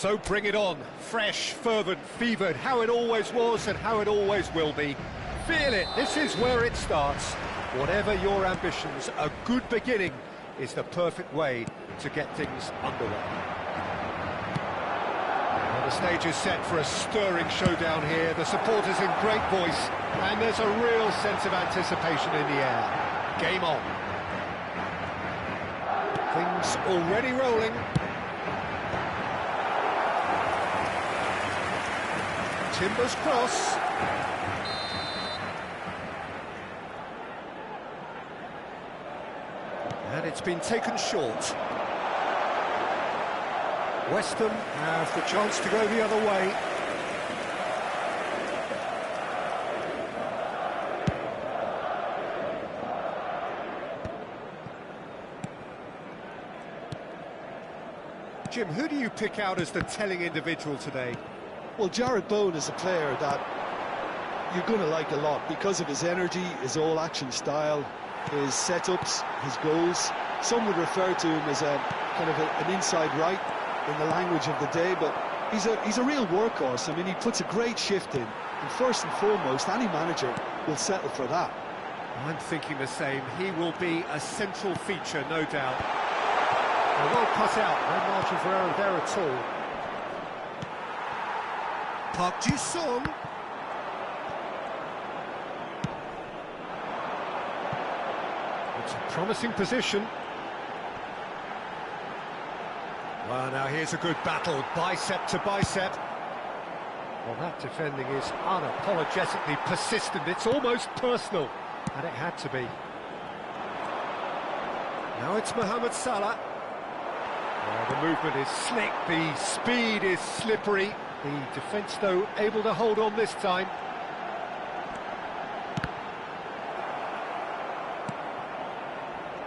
So bring it on. Fresh, fervent, fevered, how it always was and how it always will be. Feel it, this is where it starts. Whatever your ambitions, a good beginning is the perfect way to get things underway. Well, the stage is set for a stirring showdown here. The supporters in great voice, and there's a real sense of anticipation in the air. Game on. Things already rolling. Timber's cross. And it's been taken short. West Ham have the chance to go the other way. Jim, who do you pick out as the telling individual today? Well, Jarrod Bowen is a player that you're going to like a lot because of his energy, his all-action style, his setups, his goals. Some would refer to him as a kind of an inside right in the language of the day, but he's a real workhorse. I mean, he puts a great shift in, and first and foremost, any manager will settle for that. I'm thinking the same. He will be a central feature, no doubt. Well cut out, no margin for error there at all. Park Ji-sung. It's a promising position. Well, now here's a good battle, bicep to bicep. Well, that defending is unapologetically persistent. It's almost personal, and it had to be. Now it's Mohamed Salah. The movement is slick, the speed is slippery. The defence, though, able to hold on this time.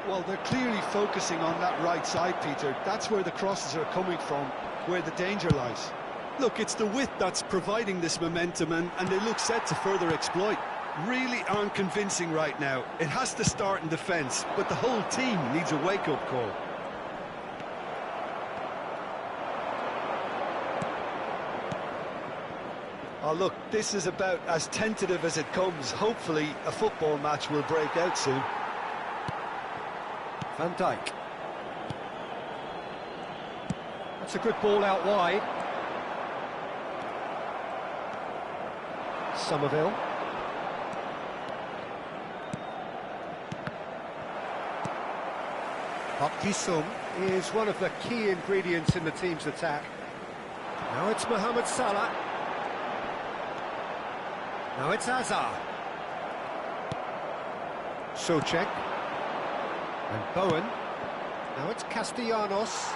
Well, they're clearly focusing on that right side, Peter. That's where the crosses are coming from, where the danger lies. Look, it's the width that's providing this momentum, and they look set to further exploit. Really aren't convincing right now. It has to start in defence, but the whole team needs a wake-up call. Oh, look, this is about as tentative as it comes. Hopefully, a football match will break out soon. Van Dijk. That's a good ball out wide. Somerville. Park Ji-sung is one of the key ingredients in the team's attack. Now it's Mohamed Salah. Now it's Hazard. Souček. And Bowen. Now it's Castellanos.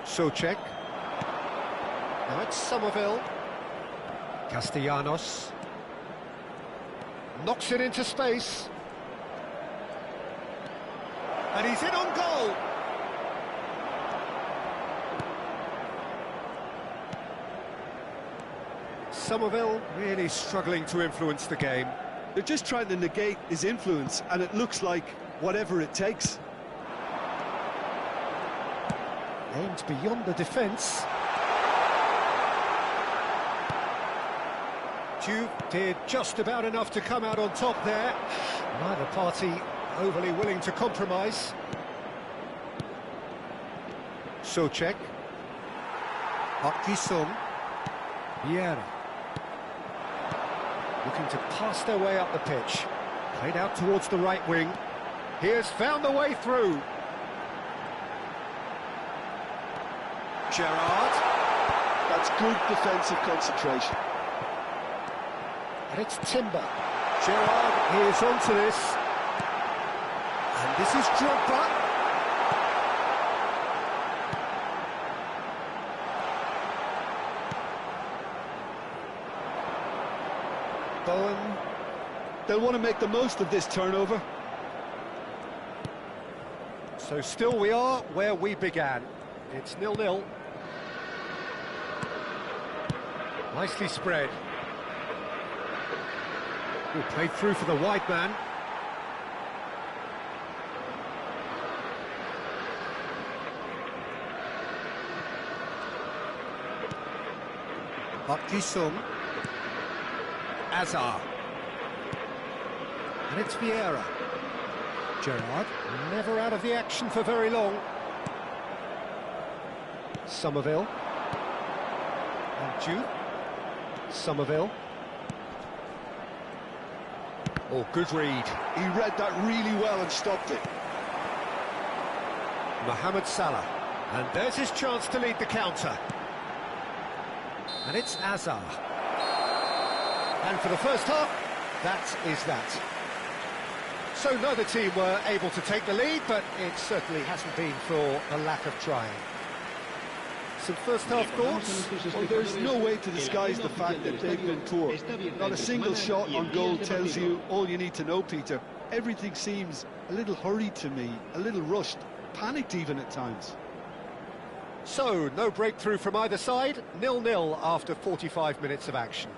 Souček. Now it's Somerville. Castellanos. Knocks it into space. And he's in on goal. Somerville really struggling to influence the game. They're just trying to negate his influence, and it looks like whatever it takes. Aimed beyond the defence. Juve did just about enough to come out on top there. Neither party overly willing to compromise. Souček. Park Ji-sung. Vieira. Looking to pass their way up the pitch. Played out towards the right wing. He has found the way through. Gerrard. That's good defensive concentration. And it's Timber. Gerrard is onto this. And this is Drogba. Bowen. They'll want to make the most of this turnover. So still we are where we began. It's 0-0. Nicely spread. Ooh, played through for the wide man. Park Ji-sung. Azar. And it's Vieira. Gerrard, never out of the action for very long. Somerville. And Jude. Somerville. Oh, good read. He read that really well and stopped it. Mohamed Salah. And there's his chance to lead the counter. And it's Azar. And for the first half, that is that. So neither team were able to take the lead, but it certainly hasn't been for a lack of trying. Some first half thoughts? Well, there's no way to disguise the fact that they've been poor. Not a single shot on goal tells you all you need to know, Peter. Everything seems a little hurried to me, a little rushed, panicked even at times. So, no breakthrough from either side, 0-0 after 45 minutes of action.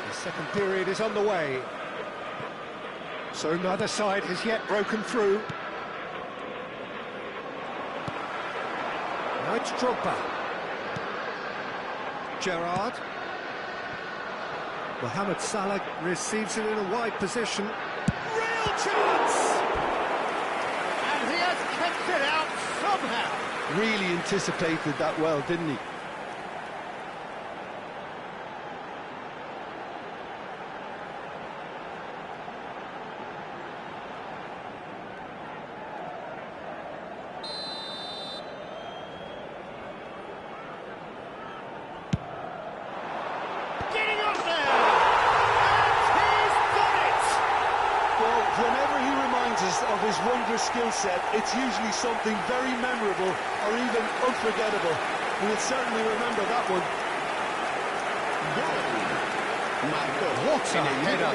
The second period is on the way. So neither side has yet broken through. Now it's Drogba. Gerrard. Mohamed Salah receives it in a wide position. Real chance! And he has kept it out somehow. Really anticipated that well, didn't he? Of his wondrous skill set, it's usually something very memorable or even unforgettable. We'll certainly remember that one. What a header!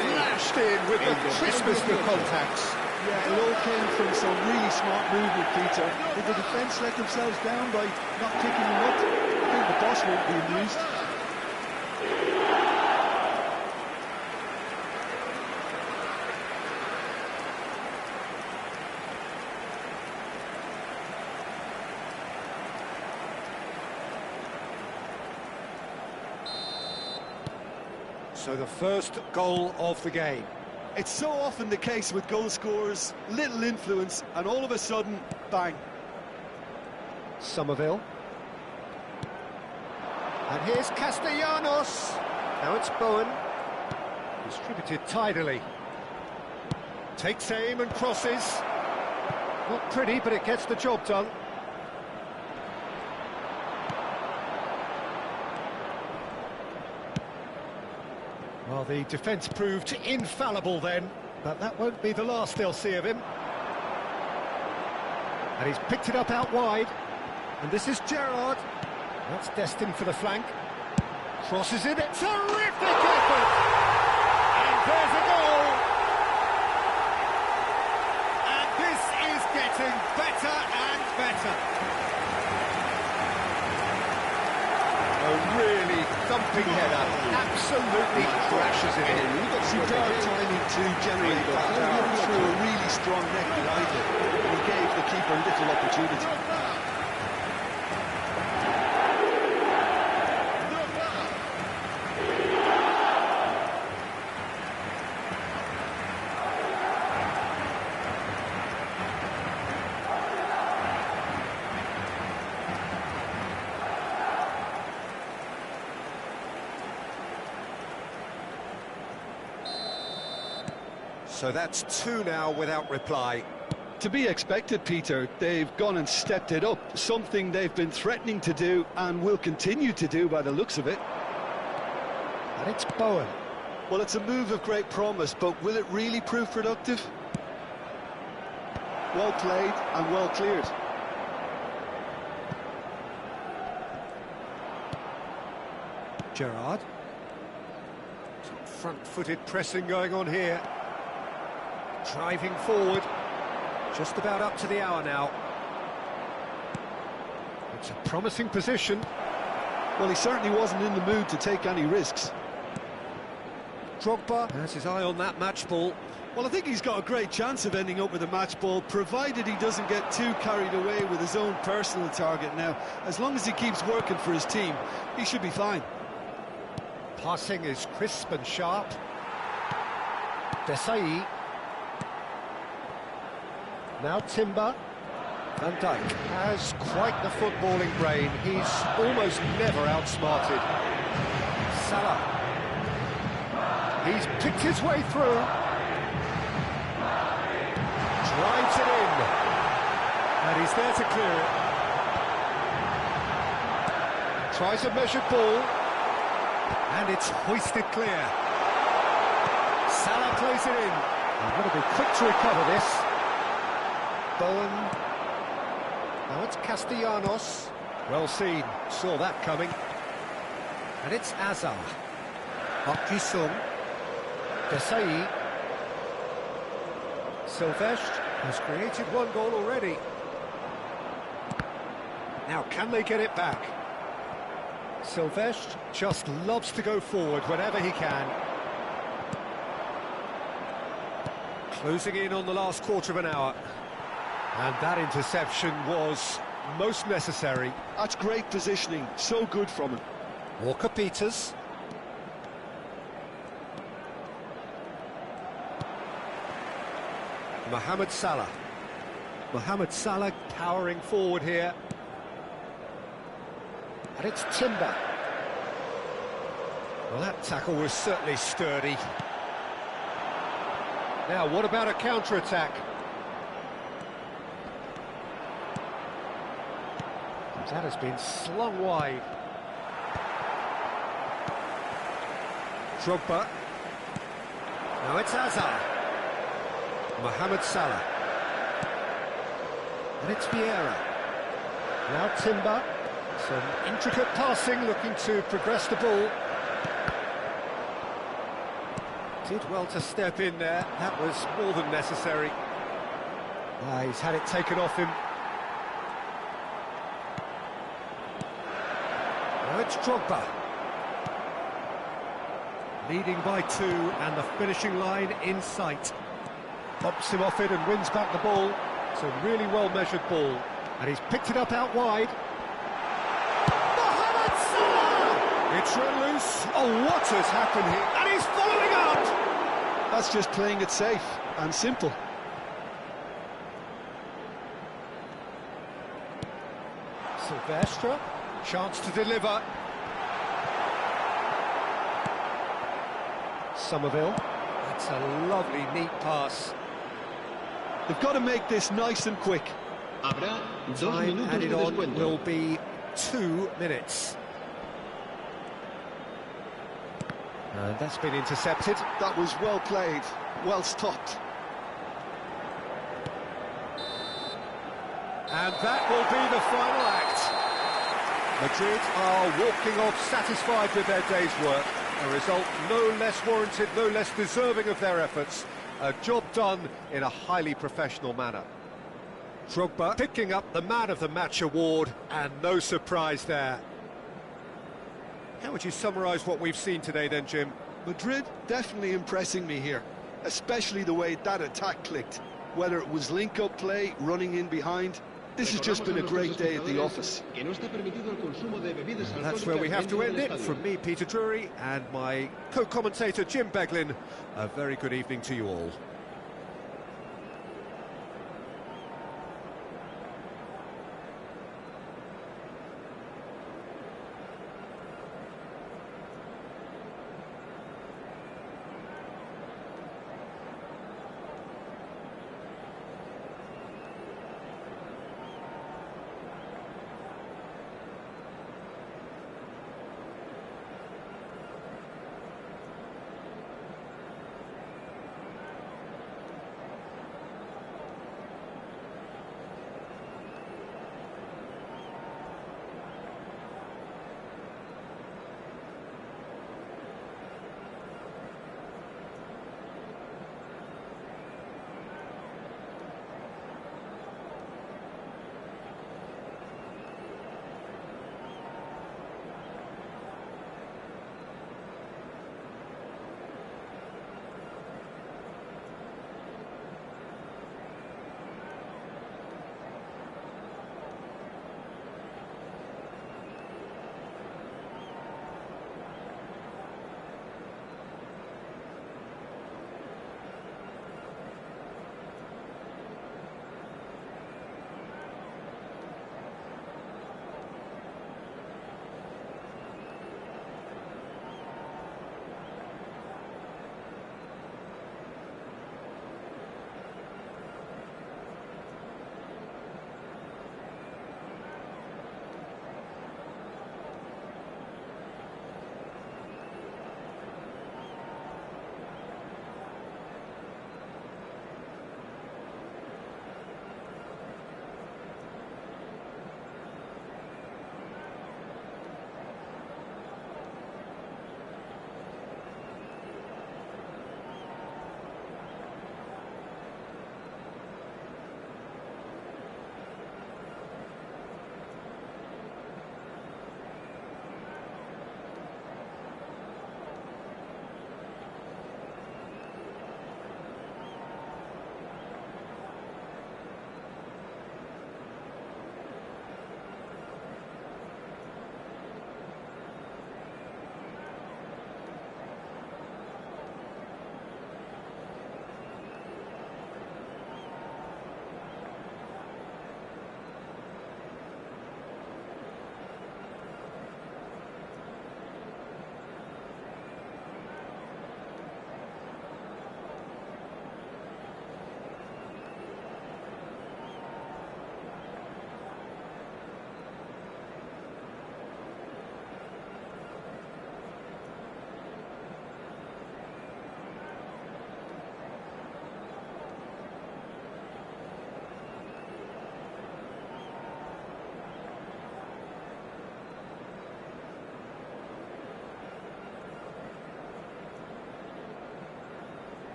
Flashed in with the crispest of contacts. Yeah, it all came from some really smart movement, Peter. Did the defence let themselves down by not picking him up? I think the boss won't be amused. So the first goal of the game. It's so often the case with goal scorers, little influence, and all of a sudden, bang. Somerville. And here's Castellanos. Now it's Bowen. Distributed tidily. Takes aim and crosses. Not pretty, but it gets the job done. Well, the defence proved infallible then, but that won't be the last they'll see of him. And he's picked it up out wide. And this is Gerrard. That's destined for the flank. Crosses in, a terrific effort! And there's a goal! And this is getting better and better. A really thumping header, absolutely crashes it in. Superb timing to generate that power through a really strong neck behind it. He gave the keeper little opportunity. So that's two now without reply. To be expected, Peter. They've gone and stepped it up, something they've been threatening to do and will continue to do by the looks of it. And it's Bowen. Well, it's a move of great promise, but will it really prove productive? Well played and well cleared. Gerrard. Some front-footed pressing going on here. Driving forward. Just about up to the hour now. It's a promising position. Well, he certainly wasn't in the mood to take any risks. Drogba has his eye on that match ball. Well, I think he's got a great chance of ending up with a match ball, provided he doesn't get too carried away with his own personal target now. As long as he keeps working for his team, he should be fine. Passing is crisp and sharp. Desai. Now Timber. Van Dijk has quite the footballing brain. He's almost never outsmarted. Salah. He's picked his way through. Drives it in. And he's there to clear it. Tries a measured ball. And it's hoisted clear. Salah plays it in. They've got to be quick to recover this. Bowen. Now it's Castellanos. Well seen. Saw that coming. And it's Azar. Park Ji-sung. Desai. Silvestre has created one goal already. Now, can they get it back? Silvestre just loves to go forward whenever he can. Closing in on the last quarter of an hour. And that interception was most necessary. That's great positioning, so good from him. Walker-Peters. Mohamed Salah. Mohamed Salah powering forward here. And it's Timber. Well, that tackle was certainly sturdy. Now, what about a counter-attack? That has been slung wide. Drogba. Now it's Azar. Mohamed Salah. And it's Vieira. Now Timber. Some intricate passing, looking to progress the ball. Did well to step in there. That was more than necessary. He's had it taken off him. Now it's Drogba. Leading by 2 and the finishing line in sight. Bumps him off it and wins back the ball. It's a really well-measured ball. And he's picked it up out wide. Mohamed Salah! It's run loose. Oh, what has happened here? And he's following up! That's just playing it safe and simple. Silvestre. Chance to deliver. Somerville. That's a lovely, neat pass. They've got to make this nice and quick. Time added on will be 2 minutes. And that's been intercepted. That was well played, well stopped. And that will be the final act. Madrid are walking off satisfied with their day's work. A result no less warranted, no less deserving of their efforts. A job done in a highly professional manner. Drogba picking up the Man of the Match award, and no surprise there. How would you summarise what we've seen today then, Jim? Madrid definitely impressing me here, especially the way that attack clicked. Whether it was link-up play, running in behind, this has just been a great day at the office. That's where we have to end it. From me, Peter Drury, and my co-commentator, Jim Beglin, a very good evening to you all.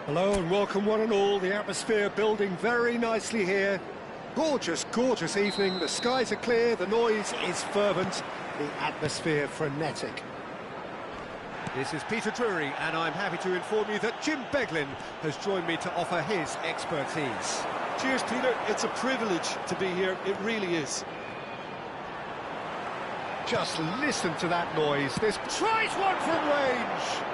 Hello and welcome one and all. The atmosphere building very nicely here. Gorgeous, gorgeous evening. The skies are clear, the noise is fervent, the atmosphere frenetic. This is Peter Drury, and I'm happy to inform you that Jim Beglin has joined me to offer his expertise. Cheers, Peter. It's a privilege to be here. It really is. Just listen to that noise. This tries one from range.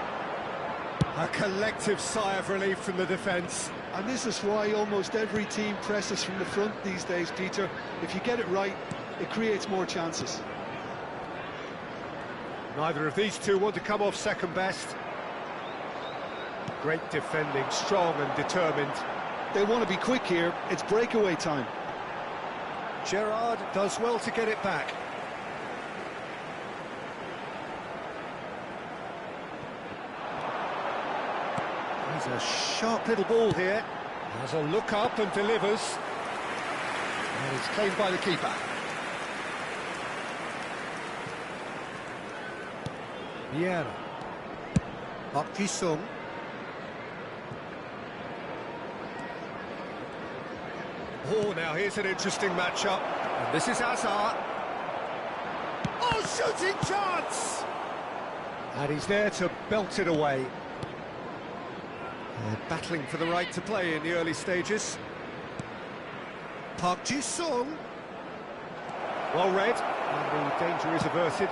A collective sigh of relief from the defence. And this is why almost every team presses from the front these days, Peter. If you get it right, it creates more chances. Neither of these two want to come off second best. Great defending, strong and determined. They want to be quick here. It's breakaway time. Gerrard does well to get it back. He's a sharp little ball here. Has a look up and delivers. And it's claimed by the keeper. Vieira. Park Ji-sung. Oh, now here's an interesting matchup. And this is Hazard. Oh, shooting chance! And he's there to belt it away. They're battling for the right to play in the early stages. Park Ji-sung. Well read, and the danger is averted.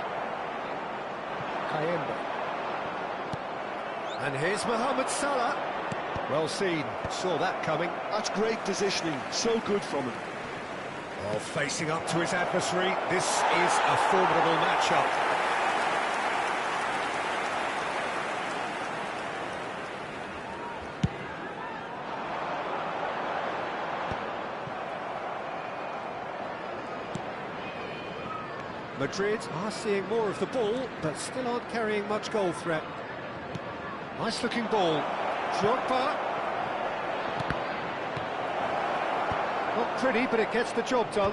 Kayembe. And here's Mohamed Salah. Well seen, saw that coming. That's great positioning, so good from him. Well, facing up to his adversary, this is a formidable matchup. Madrid are seeing more of the ball, but still aren't carrying much goal threat. Nice looking ball. Drogba. Not pretty, but it gets the job done.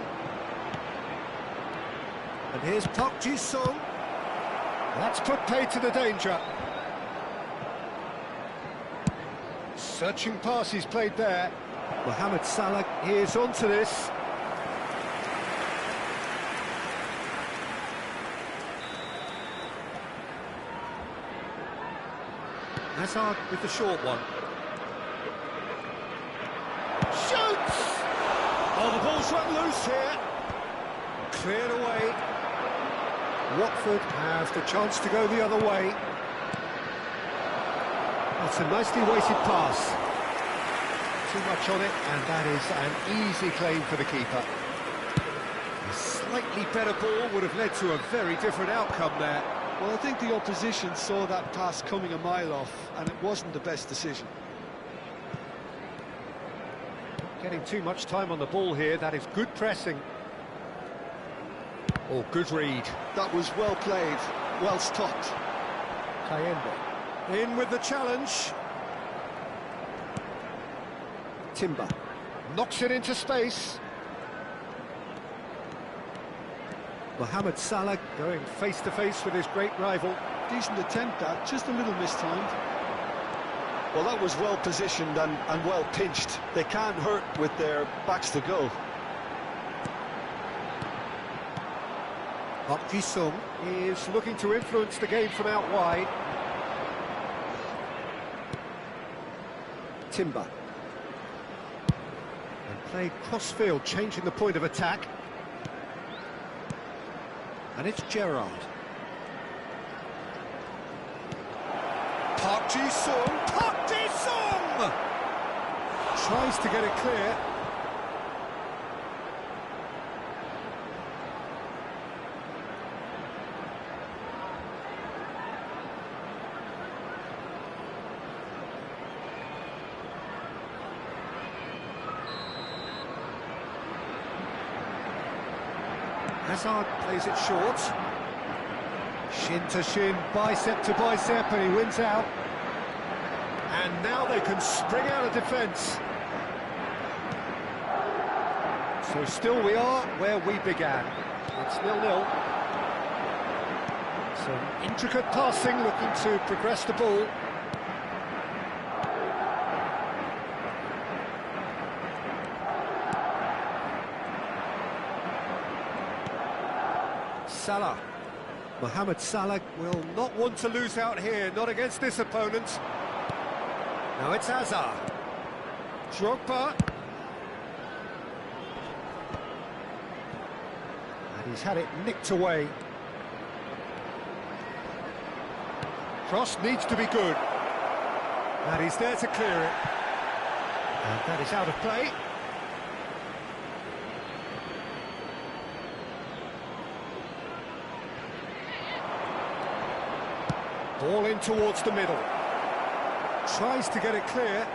And here's Park Ji-sung. That's put paid to the danger. Searching pass he's played there. Mohamed Salah is onto this. Hazard with the short one. Shoots! Oh, the ball's run loose here. Cleared away. Watford have the chance to go the other way. That's a nicely weighted pass. Too much on it, and that is an easy claim for the keeper. A slightly better ball would have led to a very different outcome there. Well, I think the opposition saw that pass coming a mile off, and it wasn't the best decision. Getting too much time on the ball here, that is good pressing. Oh, good read. That was well played, well stopped. Kayembe. In with the challenge. Timber. Knocks it into space. Mohamed Salah going face-to-face with his great rival. Decent attempt that, just a little mistimed. Well, that was well positioned and well pinched. They can't hurt with their backs to goal. Park Ji-sung is looking to influence the game from out wide. Timber. And played cross-field, changing the point of attack. And it's Gerrard. Park Ji-sung! Park Ji-sung! Tries to get it clear. Hazard plays it short. Shin to shin, bicep to bicep, and he wins out. And now they can spring out of defence. So still we are where we began. It's 0-0. Some intricate passing, looking to progress the ball. Salah. Mohamed Salah will not want to lose out here, not against this opponent. Now it's Hazard. Drogba. And he's had it nicked away. Cross needs to be good. And he's there to clear it. And that is out of play. Ball in towards the middle. Tries to get it clear.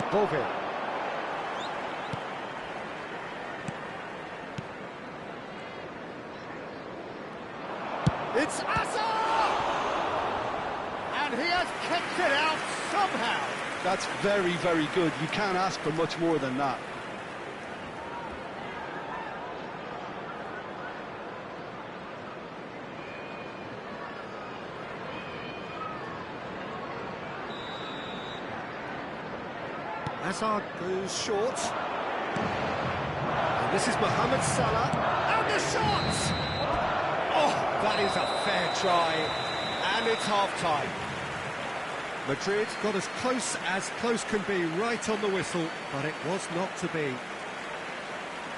Vozinha. It's Hazard! And he has kept it out somehow. That's very, very good. You can't ask for much more than that. Hazard goes short. And this is Mohamed Salah. And the shot! Oh, that is a fair try. And it's half-time. Madrid got as close can be, right on the whistle, but it was not to be.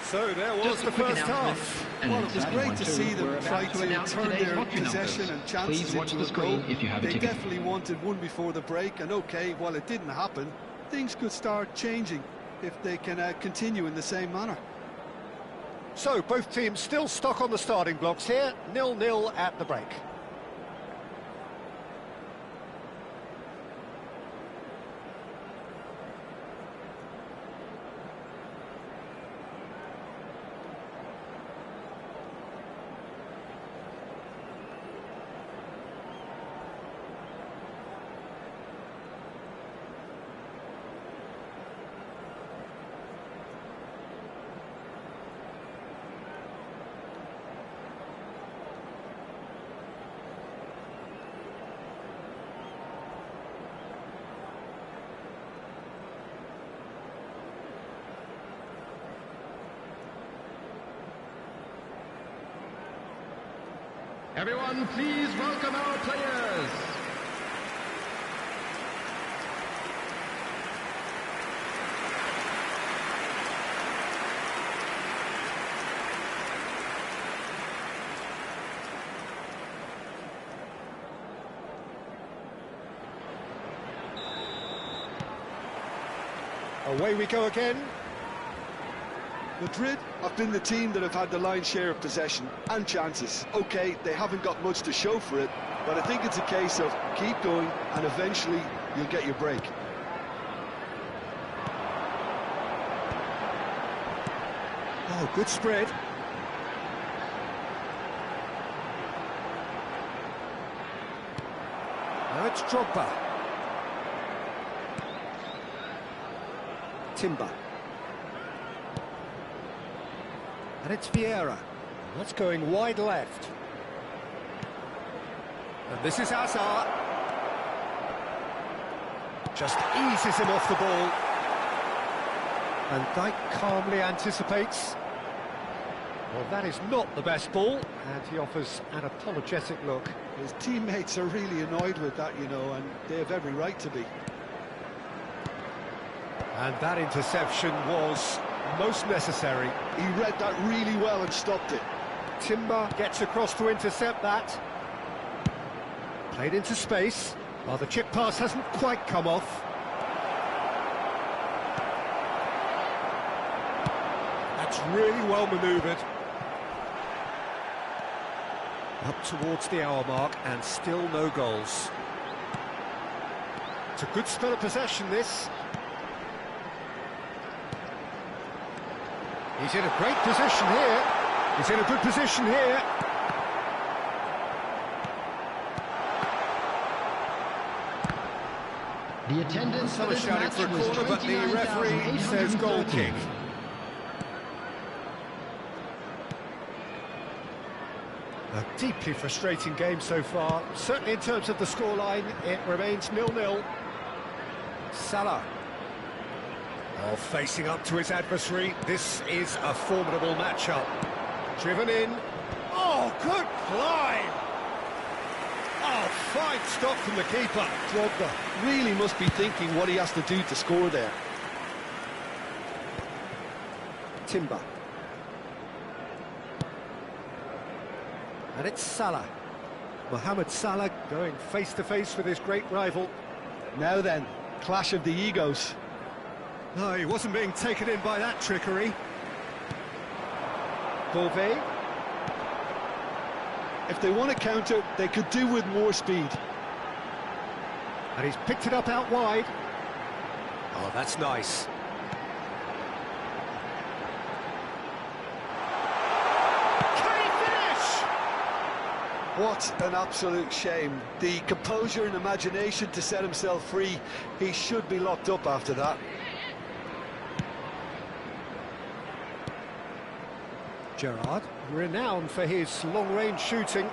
So there was the first half. Well, it was great to see them try to turn their possession and chances into a goal. They definitely wanted one before the break, and okay, while it didn't happen, things could start changing if they can continue in the same manner. So both teams still stuck on the starting blocks here, 0-0 at the break. Everyone, please welcome our players. Away we go again. Madrid have been the team that have had the lion's share of possession and chances. Okay, they haven't got much to show for it, but I think it's a case of keep going and eventually you'll get your break. Oh, good spread. Now it's Drogba. Timber. And it's Vieira. That's going wide left. And this is Hazard. Just eases him off the ball. Van Dijk calmly anticipates. Well, that is not the best ball, and he offers an apologetic look. His teammates are really annoyed with that, you know, and they have every right to be. And that interception was most necessary. He read that really well and stopped it. Timber gets across to intercept that. Played into space. Well, the chip pass hasn't quite come off. That's really well manoeuvred. Up towards the hour mark and still no goals. It's a good spell of possession, this. He's in a great position here. He's in a good position here. The attendance Some for are this shouting match for a was corner, but the referee says goal kick. A deeply frustrating game so far. Certainly in terms of the scoreline, it remains 0-0. Salah. Oh, facing up to his adversary. This is a formidable matchup. Driven in. Oh, good climb! Oh, fine stop from the keeper. Drogba really must be thinking what he has to do to score there. Timber. And it's Salah. Mohamed Salah going face-to-face with his great rival. Now then, clash of the egos. No, he wasn't being taken in by that trickery. Beauvais. If they want to counter, they could do with more speed. And he's picked it up out wide. Oh, that's nice. Can he finish? What an absolute shame. The composure and imagination to set himself free. He should be locked up after that. Gerrard, renowned for his long-range shooting.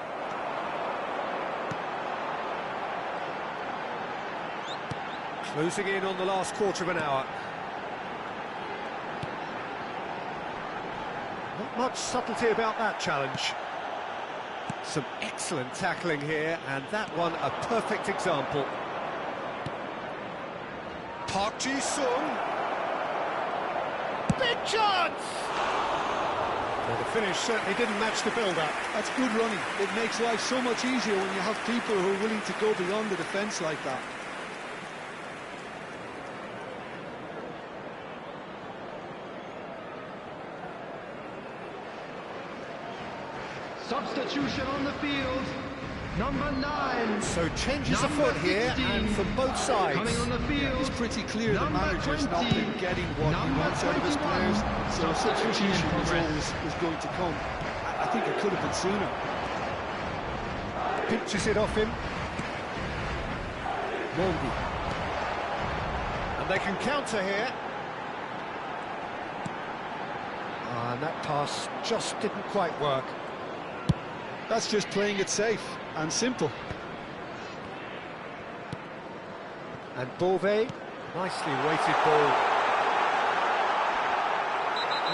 Closing in on the last quarter of an hour. Not much subtlety about that challenge. Some excellent tackling here, and that one a perfect example. Park Ji-sung. Big chance! Well, the finish certainly didn't match the build-up. That's good running. It makes life so much easier when you have people who are willing to go beyond the defence like that. Substitution on the field. Number 9. So changes afoot here, and from both sides. Coming on the field. It's pretty clear the Number manager's not 20. been getting what he wants out of his 21. players, so a substitution Progress. was going to come. I think it could have been sooner. Pinches it off him. Moldy. And they can counter here. And that pass just didn't quite work. That's just playing it safe and simple. And Beauvais, nicely weighted ball.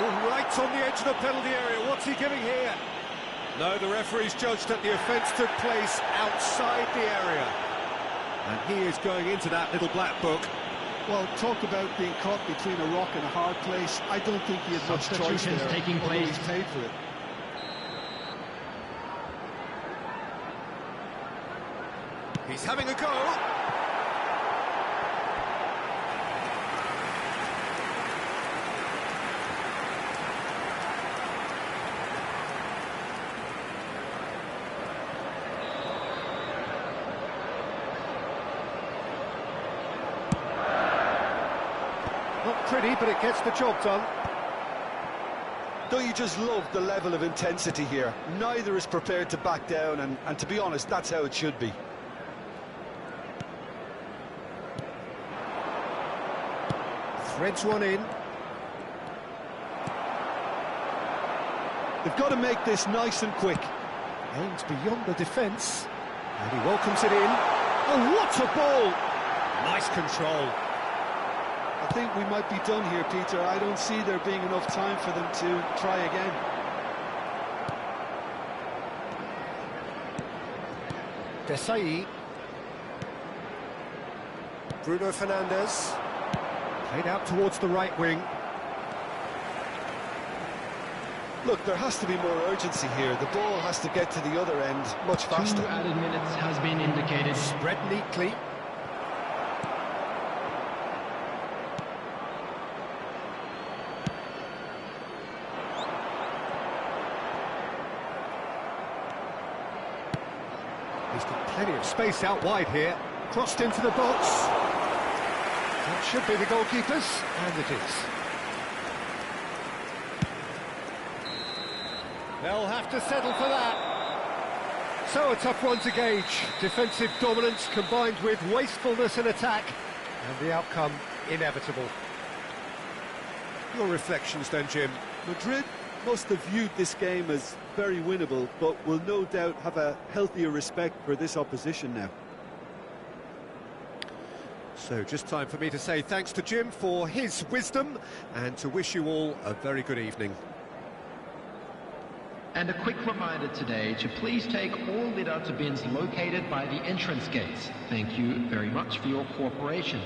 Oh, right on the edge of the penalty area. What's he giving here? No, the referee's judged that the offence took place outside the area. And he is going into that little black book. Well, talk about being caught between a rock and a hard place. I don't think he had much choice Substitutions there, taking although place. he's paid for it. He's having a go. Not pretty, but it gets the job done. Don't you just love the level of intensity here? Neither is prepared to back down, and to be honest, that's how it should be. Threads one in. They've got to make this nice and quick. Aims beyond the defence. And he welcomes it in. Oh, what a ball! Nice control. A I think we might be done here, Peter. I don't see there being enough time for them to try again. Desai. Bruno Fernandes. Played out towards the right wing. Look, there has to be more urgency here. The ball has to get to the other end much faster. 2 added minutes has been indicated. Spread neatly. He's got plenty of space out wide here. Crossed into the box. That should be the goalkeeper's, and it is. They'll have to settle for that. So a tough one to gauge. Defensive dominance combined with wastefulness in attack, and the outcome inevitable. Your reflections then, Jim? Madrid must have viewed this game as very winnable, but will no doubt have a healthier respect for this opposition now. So just time for me to say thanks to Jim for his wisdom, and to wish you all a very good evening. And a quick reminder today to please take all litter to bins located by the entrance gates. Thank you very much for your cooperation.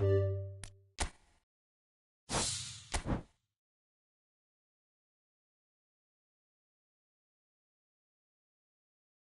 you